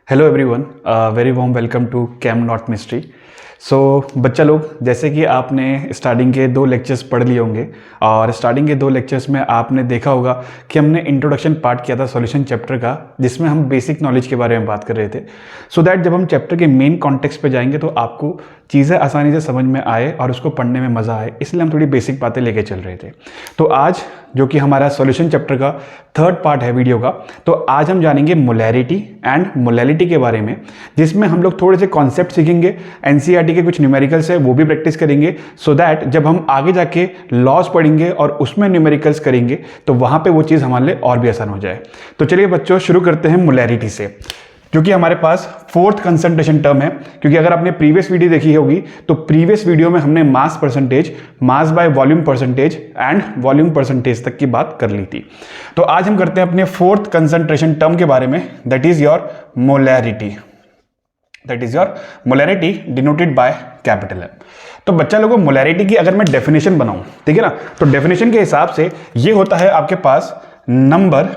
Hello everyone, very warm welcome to chem not mystery. So बच्चा लोग, जैसे कि आपने स्टार्टिंग के 2 लेक्चर्स पढ़ लिए होंगे और स्टार्टिंग के 2 लेक्चर्स में आपने देखा होगा कि हमने इंट्रोडक्शन पार्ट किया था सॉल्यूशन चैप्टर का, जिसमें हम बेसिक नॉलेज के बारे में बात कर रहे थे। सो दैट जब हम चैप्टर के मेन कॉन्टेक्स्ट पे जाएंगे तो आपको चीज़ें आसानी से समझ में आए और उसको पढ़ने में मज़ा आए, इसलिए हम थोड़ी बेसिक बातें लेके चल रहे थे। तो आज जो कि हमारा सॉल्यूशन चैप्टर का 3rd पार्ट है वीडियो का, तो आज हम जानेंगे मोलैरिटी एंड मोलैलिटी के बारे में, जिसमें हम लोग थोड़े से कॉन्सेप्ट सीखेंगे, एनसीईआरटी के कुछ न्यूमेरिकल्स है वो भी प्रैक्टिस करेंगे, सो दैट जब हम आगे जाके लॉज पढ़ेंगे और उसमें न्यूमेरिकल्स करेंगे तो वहाँ पे वो चीज़ हमारे लिए और भी आसान हो जाए। तो चलिए बच्चों, शुरू करते हैं मोलैरिटी से, जो कि हमारे पास 4th कंसंट्रेशन टर्म है। क्योंकि अगर आपने प्रीवियस वीडियो देखी होगी तो प्रीवियस वीडियो में हमने mass percentage, mass by volume percentage and volume percentage तक की बात कर ली थी। तो आज हम करते हैं अपने 4th कंसंट्रेशन टर्म के बारे में, that is your molarity. That is your molarity denoted by capital M. तो बच्चा लोगों, मोलैरिटी की अगर मैं डेफिनेशन बनाऊं, ठीक है ना, तो डेफिनेशन के हिसाब से ये होता है आपके पास number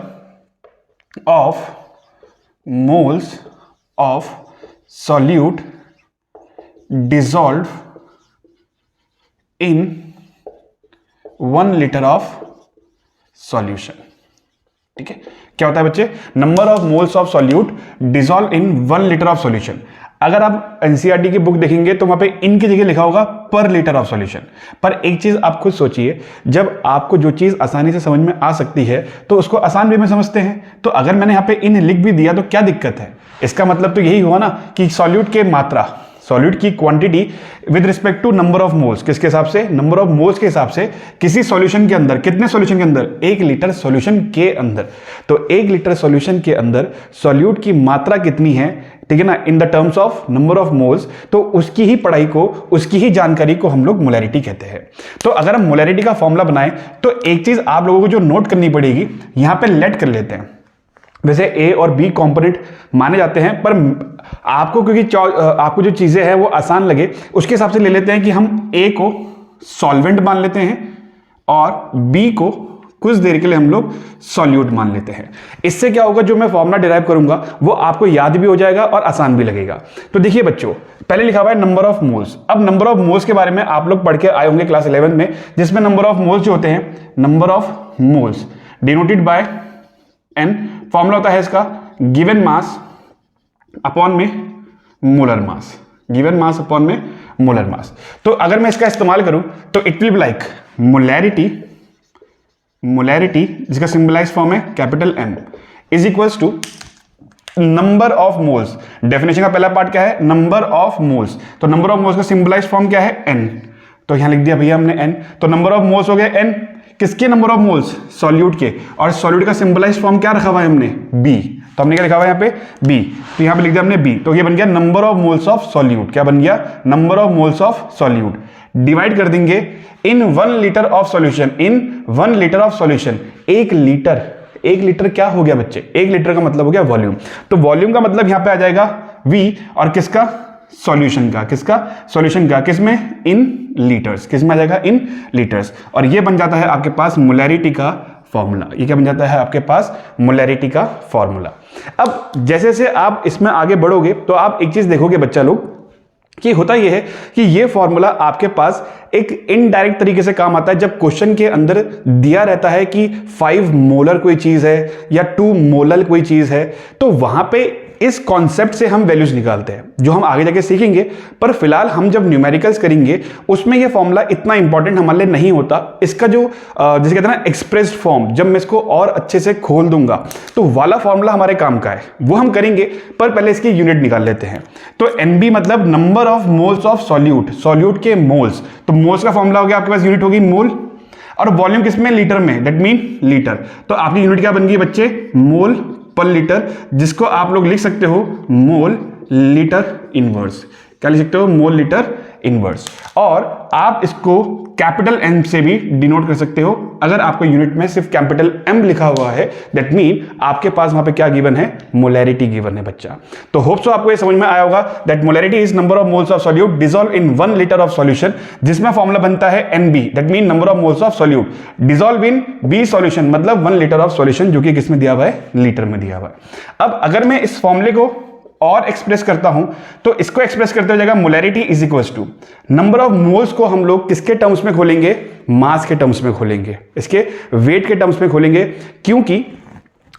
of moles of solute dissolved in 1 liter of solution। ठीक है, क्या होता है बच्चे? Number of moles of solute dissolve in 1 litre of solution. अगर आप एनसीईआरटी की बुक देखेंगे तो वहां पे इन की जगह लिखा होगा पर लीटर ऑफ सॉल्यूशन। पर एक चीज आप खुद सोचिए, जब आपको जो चीज आसानी से समझ में आ सकती है तो उसको आसान वे में समझते हैं। तो अगर मैंने यहां पे इन लिख भी दिया तो क्या दिक्कत है? इसका मतलब तो यही हुआ ना कि सॉल्यूट के मात्रा, सॉल्यूट की quantity with respect to number of moles, किसके हिसाब से? नंबर ऑफ मोल्स के हिसाब से किसी सॉल्यूशन के अंदर, कितने सॉल्यूशन के अंदर? 1 लीटर सॉल्यूशन के अंदर। तो 1 लीटर सॉल्यूशन के अंदर सॉल्यूट की मात्रा कितनी है, ठीक है ना, in the terms of number of moles, तो उसकी ही पढ़ाई को, उसकी ही जानकारी को हम लोग मोलैरिटी कहते हैं। तो अगर हम मोलैरिटी का फॉर्मूला बनाएं तो एक चीज आप लोगों को जो नोट करनी पड़ेगी, यहां पे लेट कर लेते हैं। वैसे ए और बी कंपोनेंट माने जाते हैं, पर आपको क्योंकि आपको जो चीजें हैं वो आसान लगे, उसके हिसाब से ले लेते हैं कि हम ए को सॉल्वेंट मान लेते हैं और बी को कुछ देर के लिए हम लोग सॉल्यूट मान लेते हैं। इससे क्या होगा, जो मैं फॉर्मूला डिराइव करूंगा वो आपको याद भी हो जाएगा और आसान भी लगेगा। तो देखिए बच्चों, पहले लिखा हुआ है नंबर ऑफ मोल्स। अब नंबर ऑफ मोल्स के बारे में आप लोग पढ़ के आए होंगे क्लास 11 में, जिसमें नंबर ऑफ मोल्स जो होते हैं, number of moles denoted by n. Formula होता है इसका गिवन मास अपॉन में molar mass, given mass upon में मोलर मास। तो अगर मैं इसका इस्तेमाल करूं तो it will be like molarity, molarity जिसका सिंबलाइज फॉर्म है capital M, is equals to number of moles. Definition का पहला पार्ट क्या है? Number of moles. तो नंबर ऑफ मोल्स का सिंबलाइज फॉर्म क्या है? एन। तो यहां लिख दिया भैया हमने एन। तो नंबर ऑफ मोल्स हो गया एन, किसके नंबर ऑफ मोल्स? सॉल्यूट के। और सॉल्यूट का सिंबलाइज फॉर्म क्या रखा हुआ है हमने? बी। तो हमने क्या लिखा हुआ है यहाँ पे? बी। तो यहाँ पे लिख दिया हमने बी। तो ये बन गया number of moles of solute. क्या बन गया? Number of moles of solute. Divide कर देंगे इन 1 litre of solution, in 1 litre of solution. 1 litre, 1 litre क्या हो गया बच्चे? 1 लीटर का मतलब हो गया वॉल्यूम। तो वॉल्यूम का मतलब यहां पे आ जाएगा वी, और किसका? सॉल्यूशन का। किसका? सॉल्यूशन का। किसमें? इन लीटर्स। किसमें आ जाएगा? इन लीटर्स। और ये बन जाता है आपके पास मोलैरिटी का फॉर्मूला। ये क्या बन जाता है आपके पास? मोलैरिटी का फॉर्मूला। अब जैसे जैसे आप इसमें आगे बढ़ोगे तो आप एक चीज देखोगे बच्चा लोग, कि होता यह है कि ये फॉर्मूला आपके पास एक इनडायरेक्ट तरीके से काम आता है जब क्वेश्चन के अंदर दिया रहता है कि 5 मोलर कोई चीज है या 2 मोलर कोई चीज है, तो वहां पे इस कॉन्सेप्ट से हम वैल्यूज निकालते हैं, जो हम आगे जाके सीखेंगे। पर फिलहाल हम जब न्यूमेरिकल्स करेंगे उसमें ये फॉर्मूला इतना इंपॉर्टेंट हमारे लिए नहीं होता। इसका जो जिसे कहते हैं ना एक्सप्रेस्ड फॉर्म, जब मैं इसको और अच्छे से खोल दूंगा तो वाला फॉर्मूला हमारे काम का है, वो हम करेंगे। पर पहले इसकी यूनिट निकाल लेते हैं। तो एनबी मतलब number of moles of solute, solute के मोल्स। तो मोल्स का फॉर्मूला हो गया आपके पास, यूनिट होगी मोल, और वॉल्यूम किसमें? लीटर में, दैट मीन लीटर। तो आपकी यूनिट क्या बन गई बच्चे? मोल पर लीटर, जिसको आप लोग लिख सकते हो मोल लीटर इनवर्स। क्या लिख सकते हो? Mole litre inverse. और आप इसको कैपिटल एम से भी डिनोट कर सकते हो। अगर आपको यूनिट में सिर्फ कैपिटल एम लिखा हुआ है, दैट मीन आपके पास वहां पे क्या गिवन है? मोलैरिटी गिवन है बच्चा। तो होप सो आपको ये समझ में आया होगा that molarity is number of moles of solute dissolve in 1 litre of solution, जिसमें फॉर्मूला बनता है n B, that mean number of moles of solute dissolve in B solution, मतलब 1 लीटर ऑफ सॉल्यूशन, जो कि किसमें दिया हुआ है? लीटर में दिया हुआ है। अब अगर मैं इस फॉर्मूले को और एक्सप्रेस करता हूं तो इसको एक्सप्रेस करते हो जाएगा molarity is equals to number of moles को हम लोग किसके टर्म्स में खोलेंगे, मास के टर्म्स में खोलेंगे, इसके वेट के टर्म्स में खोलेंगे, क्योंकि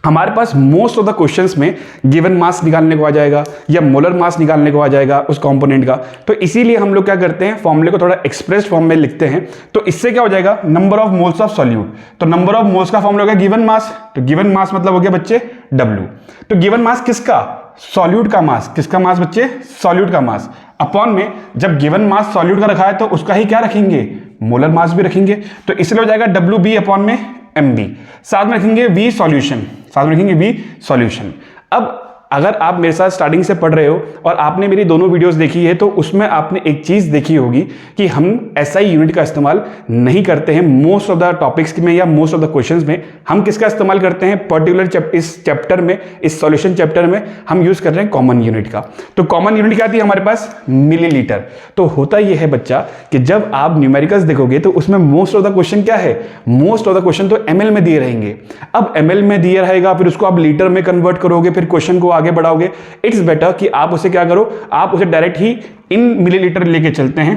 हमारे पास मोस्ट ऑफ द क्वेश्चंस में गिवन मास निकालने को आ जाएगा या मोलर मास निकालने को आ जाएगा उस कंपोनेंट का। तो इसीलिए हम लोग क्या करते हैं, फॉर्मूले को थोड़ा एक्सप्रेस फॉर्म में लिखते हैं। तो इससे क्या हो जाएगा, number of moles of solute, तो नंबर ऑफ मोल्स का फॉर्मूला हो गया गिवन मास, तो गिवन मास मतलब हो गया बच्चे W। तो गिवन मास किसका, सॉल्यूट का मास, किसका मास बच्चे, सॉल्यूट का मास, अपॉन में जब गिवन मास सॉल्यूट का रखा है तो उसका ही क्या रखेंगे, मोलर मास भी रखेंगे। तो इसलिए हो जाएगा WB अपॉन में MB, साथ में रखेंगे V सॉल्यूशन, साथ में रखेंगे V सॉल्यूशन। अब अगर आप मेरे साथ स्टार्टिंग से पढ़ रहे हो और आपने मेरी दोनों वीडियोस देखी है तो उसमें आपने एक चीज देखी होगी कि हम SI यूनिट का इस्तेमाल नहीं करते हैं मोस्ट ऑफ द टॉपिक्स में या मोस्ट ऑफ द क्वेश्चंस में। हम किसका इस्तेमाल करते हैं, पर्टिकुलर इस चैप्टर में, इस सॉल्यूशन चैप्टर में हम यूज कर रहे हैं कॉमन यूनिट का। तो कॉमन यूनिट क्या आती है हमारे पास, मिलीलीटर। तो होता यह है बच्चा कि जब आप न्यूमेरिकल्स देखोगे तो उसमें मोस्ट ऑफ द क्वेश्चन क्या है, मोस्ट ऑफ द क्वेश्चन तो ML में दिए रहेंगे। अब ML में दिए रहेगा, फिर उसको आप लीटर में कन्वर्ट करोगे, फिर क्वेश्चन को आगे बढ़ाओगे। इट्स बेटर कि आप उसे क्या करो, आप उसे डायरेक्ट ही इन मिलीलीटर लेके चलते हैं,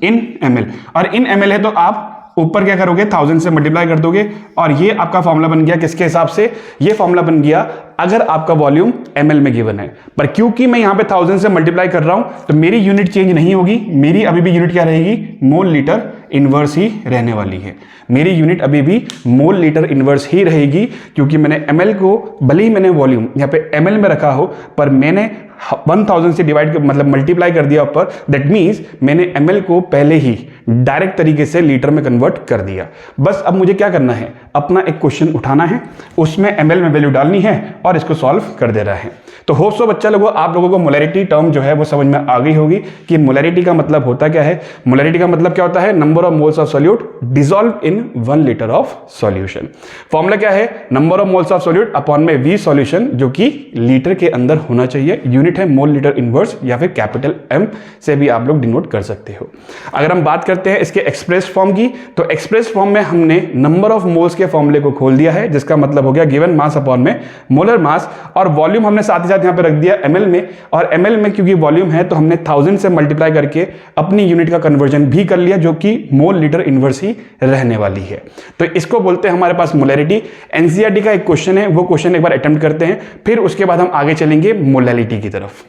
इन ml, और इन ml है तो आप ऊपर क्या करोगे, 1000 से मल्टीप्लाई कर दोगे और ये आपका फॉर्मूला बन गया। किसके हिसाब से, ये फॉर्मूला बन गया अगर आपका वॉल्यूम ml में गिवन है। पर क्योंकि मैं यहां पे 1000 से मल्टीप्लाई कर रहा हूं तो मेरी यूनिट चेंज नहीं होगी, मेरी अभी भी यूनिट क्या रहेगी, मोल लीटर इनवर्स ही रहने वाली है। मेरी यूनिट अभी भी मोल लीटर इनवर्स ही रहेगी, क्योंकि मैंने ml को, भले ही मैंने वॉल्यूम यहाँ पे ml में रखा हो पर मैंने 1000 से डिवाइड मतलब मल्टीप्लाई कर दिया ऊपर, दैट मीन्स मैंने ml को पहले ही डायरेक्ट तरीके से लीटर में कन्वर्ट कर दिया। बस अब मुझे क्या करना है, अपना एक क्वेश्चन उठाना है, उसमें ml में वैल्यू डालनी है और इसको सॉल्व कर देना है। तो होप सो बच्चा लोगों आप लोगों को मोलैरिटी टर्म जो है वो समझ में आ गई होगी कि मोलैरिटी का मतलब होता क्या है। मोलैरिटी का मतलब क्या होता है, number of moles of solute dissolve in 1 litre of solution. Formula क्या है, number of moles of solute upon में V सॉल्यूशन, जो कि लीटर के अंदर होना चाहिए। यूनिट है मोल लीटर इनवर्स या फिर कैपिटल M से भी आप लोग डिनोट कर सकते हो। अगर हम बात करते हैं इसके एक्सप्रेस फॉर्म की, तो एक्सप्रेस फॉर्म में हमने नंबर ऑफ मोल्स के फॉर्मूले को खोल दिया है, जिसका मतलब हो गया गिवन मास अपॉन में मोलर मास, और वॉल्यूम हमने साथ ही साथ यहां पे रख दिया ml में, और ml में क्योंकि वॉल्यूम है तो हमने 1000 से मल्टीप्लाई करके अपनी यूनिट का कन्वर्जन भी कर लिया, जो कि मोल लीटर इनवर्स ही रहने वाली है। तो इसको बोलते हैं हमारे पास मोलैरिटी। एनसीईआरटी का एक क्वेश्चन है, वो क्वेश्चन एक बार अटेम्प्ट करते हैं, फिर उसके बाद हम आगे चलेंगे मोलैलिटी की तरफ।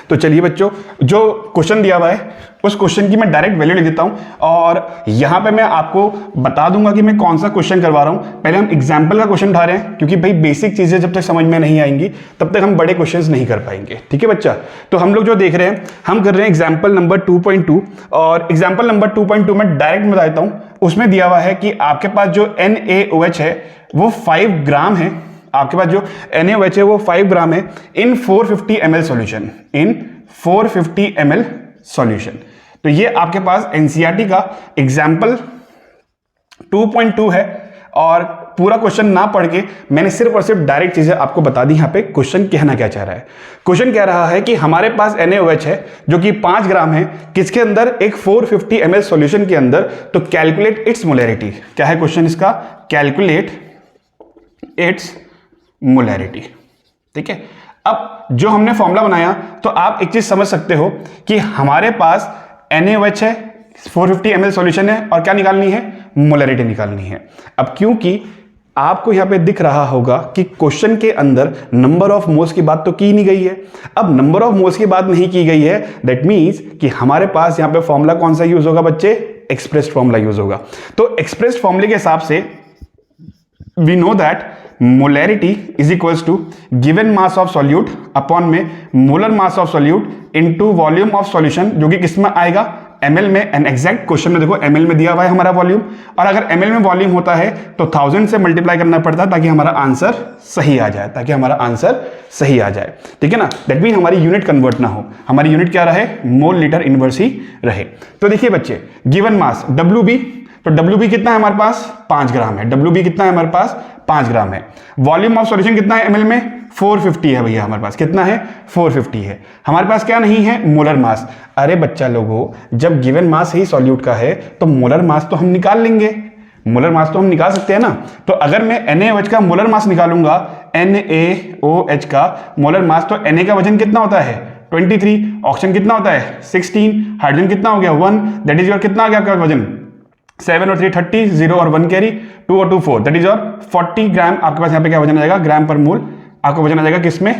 तो चलिए बच्चों, जो क्वेश्चन दिया हुआ है उस क्वेश्चन की मैं डायरेक्ट वैल्यू लिख देता हूं और यहां पे मैं आपको बता दूंगा कि मैं कौन सा क्वेश्चन करवा रहा हूं। पहले हम एग्जांपल का क्वेश्चन उठा रहे हैं, क्योंकि भाई बेसिक चीजें जब तक समझ में नहीं आएंगी तब तक हम बड़े क्वेश्चंस नहीं कर पाएंगे। ठीक है बच्चा, तो हम लोग जो देख रहे हैं, हम कर रहे हैं एग्जाम्पल नंबर 2.2, और एग्जाम्पल नंबर 2.2 में डायरेक्ट बता देता हूं। उसमें दिया हुआ है कि आपके पास जो NaOH है वो 5 ग्राम है, आपके पास जो NaOH है वो 5 ग्राम है इन 450 ml सॉल्यूशन, इन 450 ml सॉल्यूशन। तो ये आपके पास एनसीईआरटी का एग्जाम्पल 2.2 है, और पूरा क्वेश्चन ना पढ़ के मैंने सिर्फ और सिर्फ डायरेक्ट चीजें आपको बता दी। यहां पे क्वेश्चन कहना क्या चाह रहा है, क्वेश्चन कह रहा है कि हमारे पास NaOH है जो कि 5 ग्राम है, किसके अंदर, एक 450 ml सॉल्यूशन के अंदर। तो कैलकुलेट इट्स मोलैरिटी, क्या है क्वेश्चन इसका, कैलकुलेट इट्स मोलैरिटी। ठीक है, अब जो हमने फॉर्मूला बनाया तो आप एक चीज समझ सकते हो कि हमारे पास NaOH है, 450 ml सॉल्यूशन है, और क्या निकालनी है, मोलैरिटी निकालनी है। अब क्योंकि आपको यहां पे दिख रहा होगा कि क्वेश्चन के अंदर नंबर ऑफ मोल्स की बात तो की नहीं गई है, अब नंबर ऑफ मोल्स की बात नहीं की गई है, दैट मींस कि हमारे पास यहां पे फॉर्मूला कौन सा यूज होगा बच्चे, एक्सप्रेस फॉर्मूला यूज होगा। तो एक्सप्रेस फॉर्मूले के हिसाब से we know that molarity is equals to given mass of solute upon में molar mass of solute into volume of solution, जो कि किस में आएगा, ml में। एंड एग्जैक्ट क्वेश्चन में देखो ml में दिया हुआ है हमारा वॉल्यूम, और अगर ml में वॉल्यूम होता है तो 1000 से मल्टीप्लाई करना पड़ता है ताकि हमारा आंसर सही आ जाए, ताकि हमारा आंसर सही आ जाए। ठीक है ना, दैट मीन हमारी यूनिट कन्वर्ट ना हो, हमारी यूनिट क्या रहे, मोल लीटर इनवर्स ही रहे। तो देखिए बच्चे, गिवन मास WB, तो WB कितना है हमारे पास, 5 ग्राम है। WB कितना है हमारे पास, 5 ग्राम है। वॉल्यूम ऑफ सॉल्यूशन कितना है ml में, 450 है भैया, हमारे पास कितना है, 450 है। हमारे पास क्या नहीं है, मोलर मास। अरे बच्चा लोगों, जब गिवन मास ही सॉल्यूट का है तो मोलर मास तो हम निकाल लेंगे, मोलर मास तो हम निकाल सकते हैं ना। तो अगर मैं NaOH का मोलर मास निकालूंगा, NaOH का मोलर मास, तो Na का वजन कितना होता है 23, ऑक्सीजन कितना होता है 16, हाइड्रोजन कितना हो गया 1, दैट इज योर कितना आ गया आपका वजन 7 और 3 30, 0 और 1 कैरी, 2 और 2 4, दैट इज योर 40 ग्राम। आपके पास यहाँ पे क्या वजन आ जाएगा, ग्राम पर मोल आपका वजन आ जाएगा, किसमें,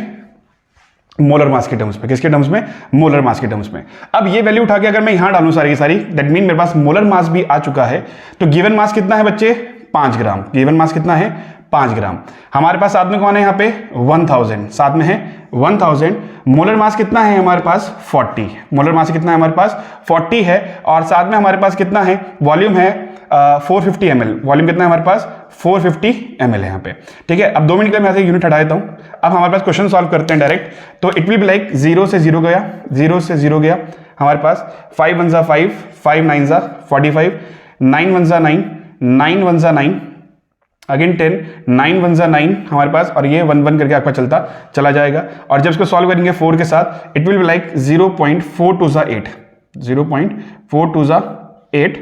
मोलर मास के टर्म्स में। किसके टर्म्स में, मोलर मास के टर्म्स में। अब ये वैल्यू उठा के अगर मैं यहां डालूं सारी की सारी, दैट मीन मेरे पास मोलर मास भी आ चुका है। तो गिवन मास कितना है बच्चे 5 ग्राम, गिवन मास कितना है 5 ग्राम। हमारे पास साथ में कौन है यहाँ पे 1000, साथ में है 1000। मोलर मास कितना है हमारे पास 40, मोलर मास कितना है हमारे पास 40 है, और साथ में हमारे पास कितना है वॉल्यूम है 450 ml, वॉल्यूम कितना है हमारे पास 450 ml है यहाँ पे, ठीक है। अब 2 मिनट के लिए मैं यहाँ से यूनिट हटा देता हूँ। अब हमारे पास क्वेश्चन सॉल्व करते हैं डायरेक्ट। तो इट विल बी लाइक 0 से 0 गया, 0 से 0 गया हमारे पास, 5 1 5, 5 9 45, 9 1 9, 9 1 9, अगेन 10, 9 1 9 हमारे पास, और ये 1 1 करके आपका चलता चला जाएगा। और जब इसको सॉल्व करेंगे 4 के साथ, इट विल बी लाइक 0.4 8, 0.4 8,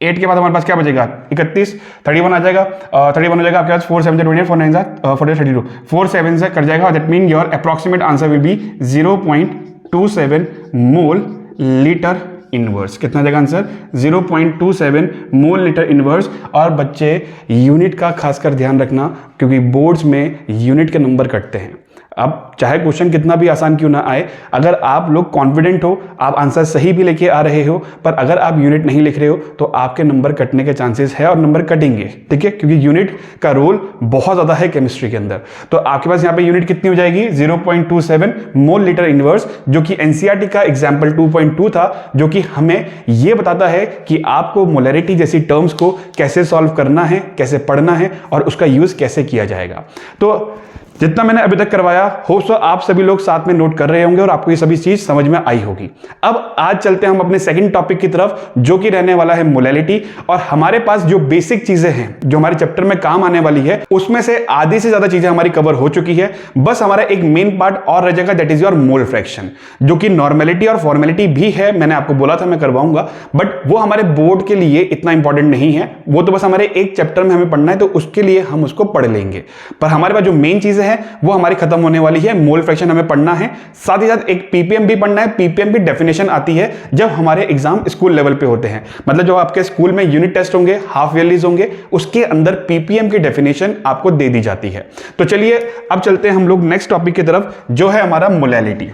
8 के बाद हमारे पास क्या बचेगा 31, 31 आ जाएगा, 31 हो जाएगा आपके पास, 4 7 से 28, 4 9 40 32, 4 7 से कट जाएगा, that mean your approximate answer will be 0.27 mole litre inverse. कितना जाएगा आंसर 0.27 मोल लीटर इनवर्स। और बच्चे यूनिट का खासकर ध्यान रखना, क्योंकि बोर्ड्स में यूनिट के नंबर कटते हैं। अब चाहे क्वेश्चन कितना भी आसान क्यों ना आए, अगर आप लोग कॉन्फिडेंट हो, आप आंसर सही भी लेके आ रहे हो, पर अगर आप यूनिट नहीं लिख रहे हो तो आपके नंबर कटने के चांसेस है, और नंबर कटेंगे, ठीक है, क्योंकि यूनिट का रोल बहुत ज्यादा है केमिस्ट्री के अंदर। तो आपके पास यहाँ पे यूनिट कितनी हो जाएगी 0.27 मोल लीटर इनवर्स, जो कि एनसीईआरटी का एग्जाम्पल 2.2 था, जो कि हमें यह बताता है कि आपको मोलैरिटी जैसी टर्म्स को कैसे सॉल्व करना है, कैसे पढ़ना है, और उसका यूज कैसे किया जाएगा। तो जितना मैंने अभी तक करवाया, होप सो आप सभी लोग साथ में नोट कर रहे होंगे और आपको ये सभी चीज समझ में आई होगी। अब आज चलते हैं हम अपने सेकंड टॉपिक की तरफ, जो कि रहने वाला है मोलैलिटी। और हमारे पास जो बेसिक चीजें हैं जो हमारे चैप्टर में काम आने वाली है, उसमें से आधी से ज्यादा चीजें हमारी कवर हो चुकी है। बस हमारा एक मेन पार्ट और रह जाएगा, that is your mole fraction, जो कि नॉर्मेलिटी और फॉर्मेलिटी भी है। मैंने आपको बोला था मैं करवाऊंगा, बट वो हमारे बोर्ड के लिए इतना इंपॉर्टेंट नहीं है, वो तो बस हमारे एक चैप्टर में हमें पढ़ना है, तो उसके लिए हम उसको पढ़ लेंगे। पर हमारे पास जो मेन चीजें हैं वो हमारी खत्म होने वाली है। मोल फ्रैक्शन हमें पढ़ना है, साथ ही साथ एक पीपीएम भी पढ़ना है। पीपीएम की डेफिनेशन आती है जब हमारे एग्जाम स्कूल लेवल पे होते हैं, मतलब जब आपके स्कूल में यूनिट टेस्ट होंगे, हाफ ईयरलीज होंगे, उसके अंदर पीपीएम की डेफिनेशन आपको दे दी जाती है। तो चलिए अब चलते हैं हम लोग नेक्स्ट टॉपिक की तरफ, जो है हमारा मोलैलिटी।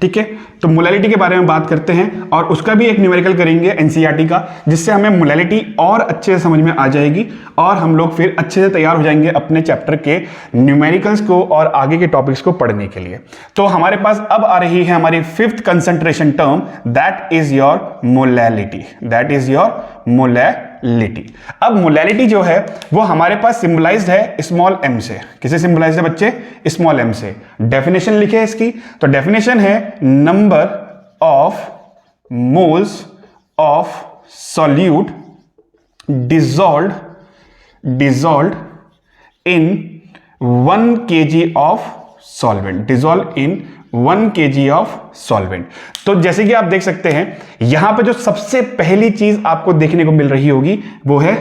ठीक है, तो मोलैलिटी के बारे में बात करते हैं, और उसका भी एक न्यूमेरिकल करेंगे एनसीईआरटी का, जिससे हमें मोलैलिटी और अच्छे से समझ में आ जाएगी, और हम लोग फिर अच्छे से तैयार हो जाएंगे अपने चैप्टर के न्यूमेरिकल्स को और आगे के टॉपिक्स को पढ़ने के लिए। तो हमारे पास अब आ रही है हमारी 5th concentration term, that is your molality, that is your molality. अब मोलैलिटी जो है वो हमारे पास सिंबलाइज्ड है स्मॉल m से। किसे सिंबलाइज्ड है बच्चे, स्मॉल m से। डेफिनेशन लिखे इसकी, तो डेफिनेशन है number of moles of solute dissolved in 1 kg of solvent, dissolved in 1 kg of solvent। तो जैसे कि आप देख सकते हैं यहां पे जो सबसे पहली चीज आपको देखने को मिल रही होगी वो है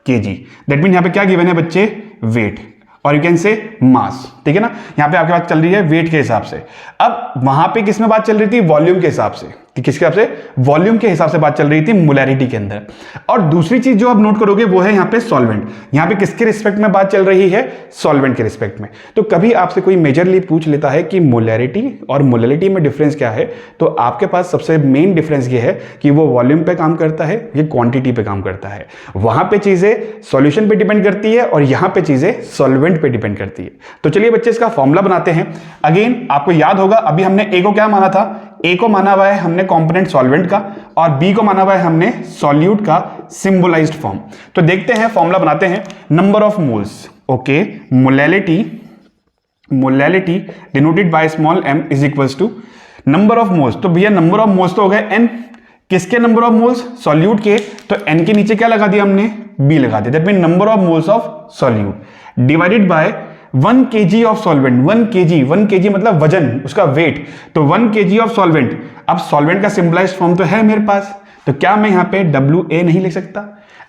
kg। दैट मीन यहां पे क्या गिवन है बच्चे, वेट, और यू कैन से मास, ठीक है ना। यहां पे आपके बात चल रही है वेट के हिसाब से। अब वहां पे किस में बात चल रही थी, वॉल्यूम के हिसाब से, कि किसके हिसाब से, वॉल्यूम के हिसाब से बात चल रही थी मोलैरिटी के अंदर। और दूसरी चीज जो आप नोट करोगे वो है यहाँ पे सॉल्वेंट। यहाँ पे किसके रिस्पेक्ट में बात चल रही है, सॉल्वेंट के रिस्पेक्ट में। तो कभी आपसे कोई मेजरली पूछ लेता है कि मोलैरिटी और मोलैलिटी में डिफरेंस क्या है, तो आपके पास सबसे मेन डिफरेंस ये है कि वो वॉल्यूम पे काम करता है, ये क्वांटिटी पे काम करता है। वहां पे चीजें सॉल्यूशन पे डिपेंड करती है और यहां पे चीजें सॉल्वेंट पे डिपेंड करती है। तो चलिए बच्चे इसका फॉर्मूला बनाते हैं। अगेन आपको याद होगा अभी हमने ए को क्या माना था, ए को माना हुआ है हमने कंपोनेंट सॉल्वेंट का, और बी को माना हुआ है हमने सॉल्यूट का सिंबलाइज्ड फॉर्म। तो देखते हैं, फॉर्मूला बनाते हैं। Number of moles, okay, molality denoted by small m is equals to number of moles. तो भैया नंबर ऑफ मोल्स तो हो गए n, किसके नंबर ऑफ मोल्स, सॉल्यूट के, तो n के नीचे क्या लगा दिया हमने, b लगा दिया। That mean number of moles of solute divided by 1 kg of solvent. 1 kg मतलब वजन, उसका वेट, तो 1 kg ऑफ सॉल्वेंट। अब सॉल्वेंट का सिंबलाइज्ड फॉर्म तो है मेरे पास, तो क्या मैं यहां पे WA नहीं लिख सकता,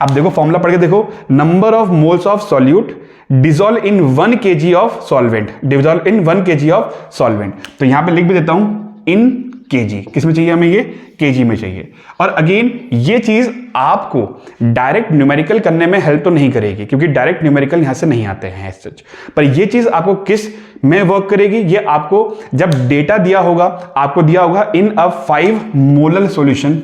अब देखो फॉर्मूला पढ़ के देखो, number of moles of solute dissolve in 1 kg of solvent, dissolve in 1 kg of solvent. तो यहां पे लिख भी देता हूं इन केजी, किस में चाहिए हमें, ये केजी में चाहिए। और अगेन ये चीज आपको डायरेक्ट न्यूमेरिकल करने में हेल्प तो नहीं करेगी, क्योंकि डायरेक्ट न्यूमेरिकल यहां से नहीं आते हैं सच, पर ये चीज आपको किस में वर्क करेगी, ये आपको जब डेटा दिया होगा, आपको दिया होगा इन अ 5 मोलर सॉल्यूशन,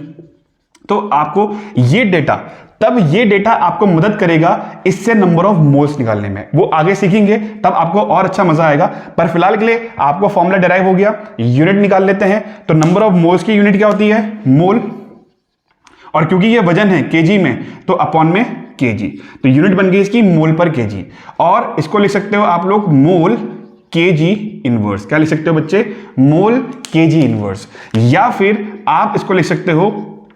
तो आपको ये डेटा, तब ये डेटा आपको मदद करेगा इससे नंबर ऑफ मोल्स निकालने में। वो आगे सीखेंगे तब आपको और अच्छा मजा आएगा, पर फिलहाल के लिए आपको फॉर्मूला डिराइव हो गया। यूनिट निकाल लेते हैं। तो नंबर ऑफ मोल्स की यूनिट क्या होती है, मोल, और क्योंकि ये वजन है केजी में तो अपॉन में केजी, तो यूनिट बन गई इसकी मोल पर केजी। और इसको लिख सकते हो आप लोग मोल केजी इनवर्स। क्या लिख सकते हो बच्चे, मोल केजी इनवर्स। या फिर आप इसको लिख सकते हो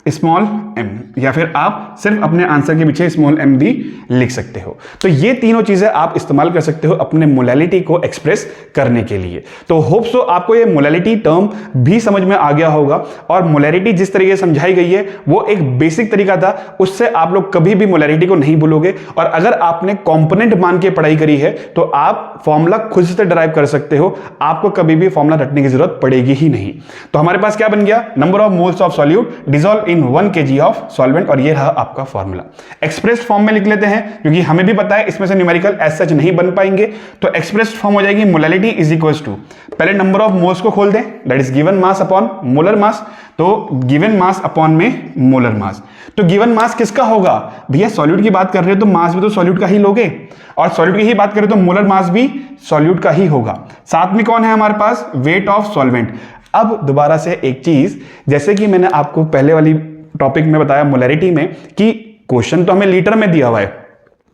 स्मॉल m, या फिर आप सिर्फ अपने आंसर के पीछे स्मॉल m भी लिख सकते हो। तो ये तीनों चीजें आप इस्तेमाल कर सकते हो अपने मोलैलिटी को एक्सप्रेस करने के लिए। तो होप सो आपको ये मोलैलिटी टर्म भी समझ में आ गया होगा, और मोलैलिटी जिस तरीके से समझाई गई है वो एक बेसिक तरीका था, उससे आप लोग कभी भी मोलैलिटी को नहीं भूलोगे। और अगर आपने कंपोनेंट मान के पढ़ाई करी है तो आप फॉर्मूला खुद से ड्राइव कर सकते हो, आपको कभी भी फॉर्मूला रटने की जरूरत पड़ेगी ही नहीं। तो हमारे पास क्या बन गया, number of moles of solute dissolve in 1 kg of solvent, और ये रहा आपका फॉर्मूला। एक्सप्रेस फॉर्म में लिख लेते हैं, क्योंकि हमें भी पता है इसमें से न्यूमेरिकल एज सच नहीं बन पाएंगे। तो एक्सप्रेस फॉर्म हो जाएगी मोलैलिटी इज इक्वल्स टू, पहले नंबर ऑफ मोल्स को खोल दें, that is given mass upon molar mass. तो गिवन मास अपॉन में मोलर मास, तो गिवन मास किसका होगा भैया, सॉल्यूट की बात कर रहे हो तो मास भी तो सॉल्यूट का ही लोगे, और सॉल्यूट की ही बात करें तो मोलर मास भी सॉल्यूट का ही होगा। साथ में कौन है हमारे पास, वेट ऑफ सॉल्वेंट। अब दोबारा से एक चीज, जैसे कि मैंने आपको पहले वाली टॉपिक में बताया मोलैरिटी में, कि क्वेश्चन तो हमें लीटर में दिया हुआ है,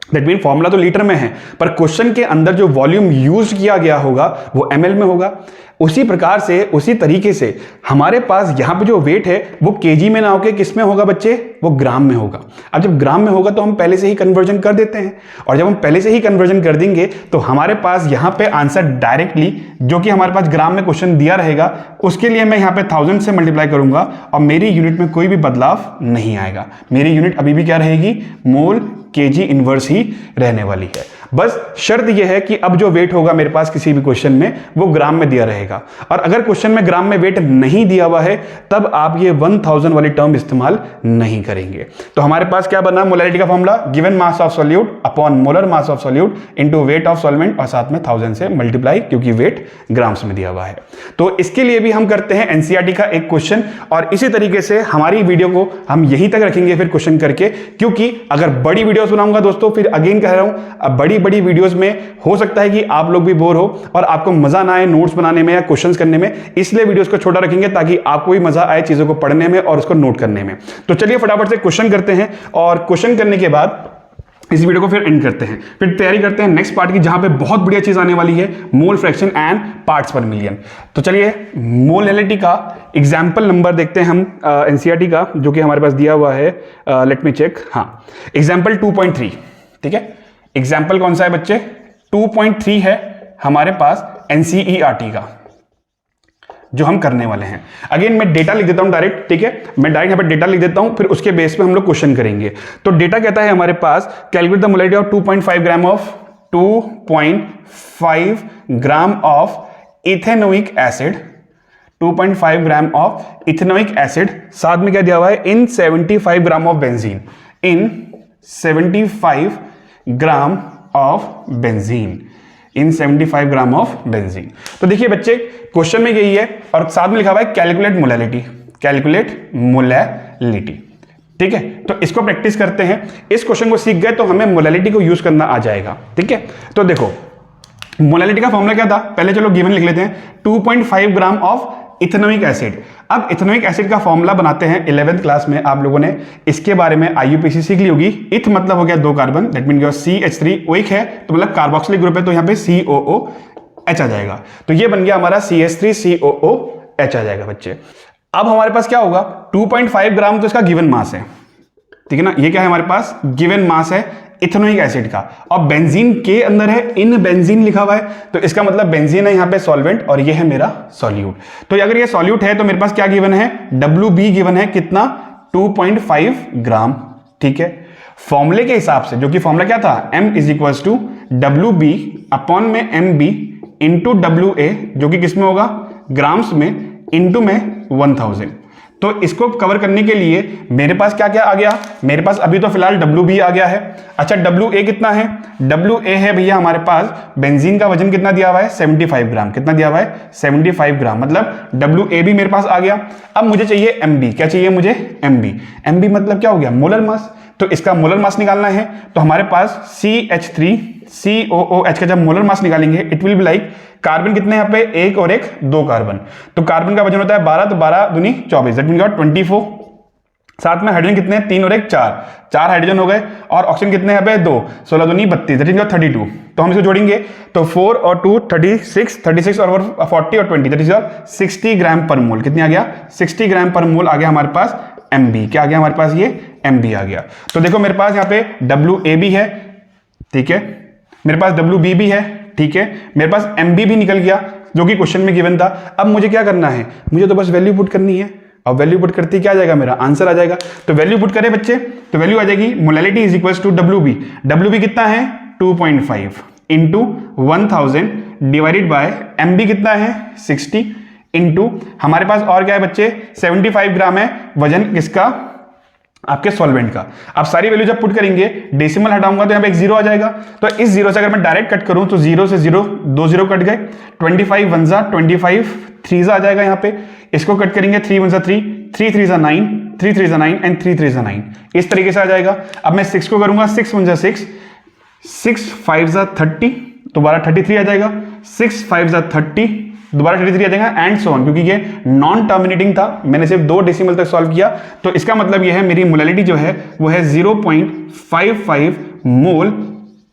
दैट मीन फॉर्मूला तो लीटर में है, पर क्वेश्चन के अंदर जो वॉल्यूम यूज किया गया होगा वो ml में होगा। उसी प्रकार से, उसी तरीके से हमारे पास यहां पे जो वेट है वो केजी में ना होके किस में होगा बच्चे, वो ग्राम में होगा। अब जब ग्राम में होगा तो हम पहले से ही कन्वर्जन कर देते हैं, और जब हम पहले से ही कन्वर्जन कर देंगे तो हमारे पास यहां पे आंसर डायरेक्टली, जो कि हमारे पास ग्राम में क्वेश्चन दिया रहेगा, उसके लिए मैं यहां पे 1000 से मल्टीप्लाई करूंगा और मेरी यूनिट में कोई भी बदलाव नहीं आएगा। मेरी यूनिट अभी भी क्या रहेगी, मोल केजी इनवर्स ही रहने वाली है। बस शर्त यह है कि अब जो वेट होगा मेरे पास किसी भी क्वेश्चन में वो ग्राम में दिया रहेगा, और अगर क्वेश्चन में ग्राम में वेट नहीं दिया हुआ है तब आप ये 1000 वाली टर्म इस्तेमाल नहीं करेंगे। तो हमारे पास क्या बना मोलैरिटी का formula, given mass of solute upon molar mass of solute into weight of solvent, और साथ में 1000 से मल्टीप्लाई, क्योंकि वेट ग्राम्स में दिया हुआ है। तो इसके लिए भी हम करते हैं एनसीईआरटी का एक क्वेश्चन, और इसी तरीके से हमारी वीडियो को हम यहीं तक रखेंगे फिर क्वेश्चन करके, क्योंकि अगर बड़ी वीडियोस बनाऊंगा दोस्तों, फिर अगेन कह रहा हूं, बड़ी वीडियोस में हो सकता है कि आप लोग भी बोर हो और आपको मजा ना आए नोट्स बनाने में या क्वेश्चंस करने में, इसलिए वीडियोस को छोटा रखेंगे ताकि आपको भी मजा आए चीजों को पढ़ने में और उसको नोट करने में। तो चलिए फटाफट से क्वेश्चन करते हैं, और क्वेश्चन करने के बाद इस वीडियो को फिर एंड करते हैं, फिर तैयारी करते हैं नेक्स्ट पार्ट की, जहां पे बहुत बढ़िया चीज आने वाली है, मोल फ्रैक्शन एंड पार्ट्स पर मिलियन। तो चलिए मोलैलिटी का एग्जाम्पल नंबर देखते हैं हम एनसीईआरटी का, जो कि हमारे पास दिया हुआ है, लेट मी चेक, हाँ एग्जाम्पल 2.3, ठीक है। एग्जाम्पल कौन सा है बच्चे, 2.3 है हमारे पास एनसीईआरटी का, जो हम करने वाले हैं। अगेन मैं डेटा लिख देता हूं डायरेक्ट, ठीक है, मैं डायरेक्ट यहां पे डेटा लिख देता हूं, फिर उसके बेस पे हम लोग क्वेश्चन करेंगे। तो डेटा कहता है हमारे पास, calculate the molarity of 2.5 gram of 2.5 gram of ethanoic acid, 2.5 gram of ethanoic acid, साथ में क्या दिया हुआ है, in 75 gram of benzene, in 75 gram of benzene, in 75 gram of benzene. तो देखिए बच्चे क्वेश्चन में यही है, और साथ में लिखा हुआ है कैलकुलेट मोलैलिटी, कैलकुलेट मोलैलिटी, ठीक है। तो इसको प्रैक्टिस करते हैं, इस क्वेश्चन को सीख गए तो हमें मोलैलिटी को यूज करना आ जाएगा, ठीक है। तो देखो मोलैलिटी का फॉर्मूला क्या था, पहले चलो गिवन लिख लेते हैं, 2.5 ग्राम ऑफ इथेनोइक एसिड। अब इथेनोइक एसिड का फॉर्मूला बनाते हैं, 11th क्लास में आप लोगों ने इसके बारे में आईयूपीएसी सीख ली होगी। इथ मतलब हो गया 2 carbon, that mean CH3 oic है तो मतलब कार्बोक्सिलिक ग्रुप है, तो यहां पे COOH आ जाएगा, तो ये बन गया हमारा CH3COOH आ जाएगा बच्चे। अब हमारे पास क्या होगा, 2.5 ग्राम तो इसका गिवन मास है, ठीक है ना, ये क्या है हमारे पास, गिवन मास है इथेनोइक एसिड का, और बेंजीन के अंदर है इन बेंजीन लिखा हुआ है, तो इसका मतलब बेंजीन है यहां पे सॉल्वेंट, और ये है मेरा सॉल्यूट। तो अगर ये सॉल्यूट है तो मेरे पास क्या गिवन है, WB गिवन है कितना, 2.5 ग्राम, ठीक है। फॉर्मूले के हिसाब से, जो कि फॉर्मूला क्या था, m is equals to W B upon में M B into W A, जो कि किसमें होगा, ग्राम्स में, इंटू में 1000। तो इसको कवर करने के लिए मेरे पास क्या क्या आ गया, मेरे पास अभी तो फिलहाल डब्ल्यू बी आ गया है। अच्छा डब्ल्यू ए कितना है, डब्ल्यू ए है भैया हमारे पास, बेंजीन का वजन कितना दिया हुआ है, 75 ग्राम। कितना दिया हुआ है, 75 ग्राम, मतलब डब्ल्यू ए भी मेरे पास आ गया। अब मुझे चाहिए एम बी, क्या चाहिए मुझे, एम बी। एम बी मतलब क्या हो गया, मोलर मास। तो इसका मोलर मास निकालना है, तो हमारे पास CH3COOH का जब मोलर मास निकालेंगे, it will be like, carbon कितने यहाँ पे, एक और एक, दो कार्बन। तो कार्बन का वजन होता है 12, तो 12 दूनी 24, दैट मीन 24। साथ में हाइड्रोजन कितने, 3 और एक 4, 4 हाइड्रोजन हो गए, और ऑक्सीजन कितने यहाँ पे, 2, 16 दूनी 32, दैट मीन 32। तो हम इसको जोड़ेंगे तो 4 और 2 36 और 40 और 20, दैट इज 60 ग्राम पर मोल। कितनी आ गया, 60 ग्राम पर मोल आ गया हमारे पास MB। क्या आ गया हमारे पास, ये MB आ गया। तो देखो मेरे पास यहाँ पे WA भी है, ठीक है, मेरे पास WB भी है, ठीक है, मेरे पास MB भी निकल गया, जो कि क्वेश्चन में गिवन था। अब मुझे क्या करना है, मुझे तो बस वैल्यू पुट करनी है, और वैल्यू पुट करती क्या आ जाएगा, मेरा आंसर आ जाएगा। तो वैल्यू पुट करें बच्चे, तो वैल्यू आ जाएगी, molality is equals to WB। WB कितना है, 2.5 इंटू 1000 डिवाइडेड बाय MB कितना है, 60 इंटू हमारे पास और क्या है बच्चे, 75 ग्राम है वजन किसका, आपके सॉल्वेंट का। अब सारी वैल्यू जब पुट करेंगे, डेसिमल हटाऊंगा तो यहाँ पे एक जीरो आ जाएगा। तो इस जीरो से अगर मैं डायरेक्ट कट करूं तो जीरो से जीरो, 2 जीरो कट गए, 25 1 जा 25, 3 जा आ जाएगा यहाँ पे। इसको कट करेंगे, 3 1 जा 3, 3 3 जा 9, 3 3 जा 9 एंड 3 3 जा 9, इस तरीके से आ जाएगा। अब मैं 6 को करूंगा, 6 1 जा 6, 6 5 जा 30, दोबारा 33 आ जाएगा, 6 5 जा 30, दोबारा 33 आ जाएगा, एंड सो ऑन। क्योंकि ये नॉन टर्मिनेटिंग था, मैंने सिर्फ 2 डेसिमल तक सॉल्व किया, तो इसका मतलब ये है मेरी मोलैलिटी जो है वो है 0.55 मोल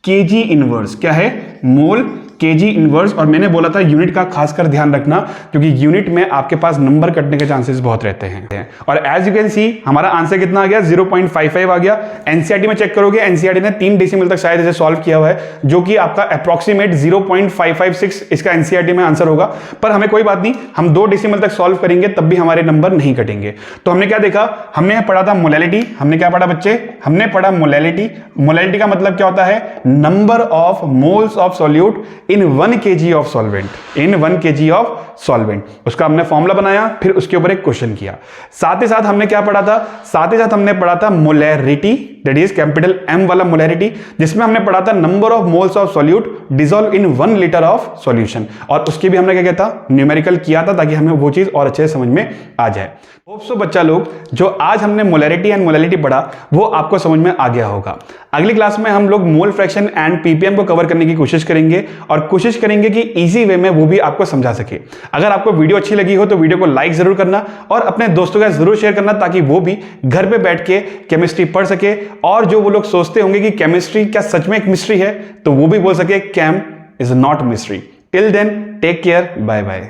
केजी इनवर्स। क्या है, मोल केजी इनवर्स। और मैंने बोला था यूनिट का खासकर ध्यान रखना, क्योंकि यूनिट में आपके पास नंबर कटने के चांसेस बहुत रहते हैं। और एज यू कैन सी हमारा आंसर कितना आ गया, 0.55 आ गया। एनसीईआरटी में चेक करोगे, एनसीईआरटी ने 3 डेसिमल तक शायद इसे सॉल्व किया हुआ है, जो कि आपका अप्रॉक्सीमेट 0.556 इसका एनसीईआरटी में आंसर होगा। पर हमें कोई बात नहीं, हम 2 डेसिमल तक सॉल्व करेंगे तब भी हमारे नंबर नहीं कटेंगे। तो हमने क्या देखा, हमने पढ़ा था मोलैलिटी। हमने क्या पढ़ा बच्चे, हमने पढ़ा मोलैलिटी। मोलैलिटी का मतलब क्या होता है, number of moles of solute in 1 kg of solvent, in 1 kg of solvent. उसका हमने फॉर्मूला बनाया, फिर उसके ऊपर एक क्वेश्चन किया। साथ ही साथ हमने क्या पढ़ा था, साथ ही साथ हमने पढ़ा था molarity, that is capital M वाला मोलैरिटी, जिसमें हमने पढ़ा था number of moles of solute dissolve in 1 litre of solution. और उसके भी हमने क्या किया था, न्यूमेरिकल किया था, ताकि हमें वो चीज और अच्छे से समझ में आ जाए। होप सो बच्चा लोग, जो आज हमने मोलैरिटी एंड मोलैलिटी पढ़ा वो आपको समझ में आ गया होगा। अगली क्लास में हम लोग मोल फ्रैक्शन एंड पीपीएम को कवर करने की कोशिश करेंगे, और कोशिश करेंगे कि इजी वे में वो भी आपको समझा सके। अगर आपको वीडियो अच्छी लगी हो तो वीडियो को लाइक जरूर करना, और अपने दोस्तों का जरूर शेयर करना, ताकि वो भी घर पे बैठ के केमिस्ट्री पढ़ सके। और जो वो लोग सोचते होंगे कि केमिस्ट्री क्या सच में एक मिस्ट्री है, तो वो भी बोल सके chem is not mystery. Till then take care, bye bye.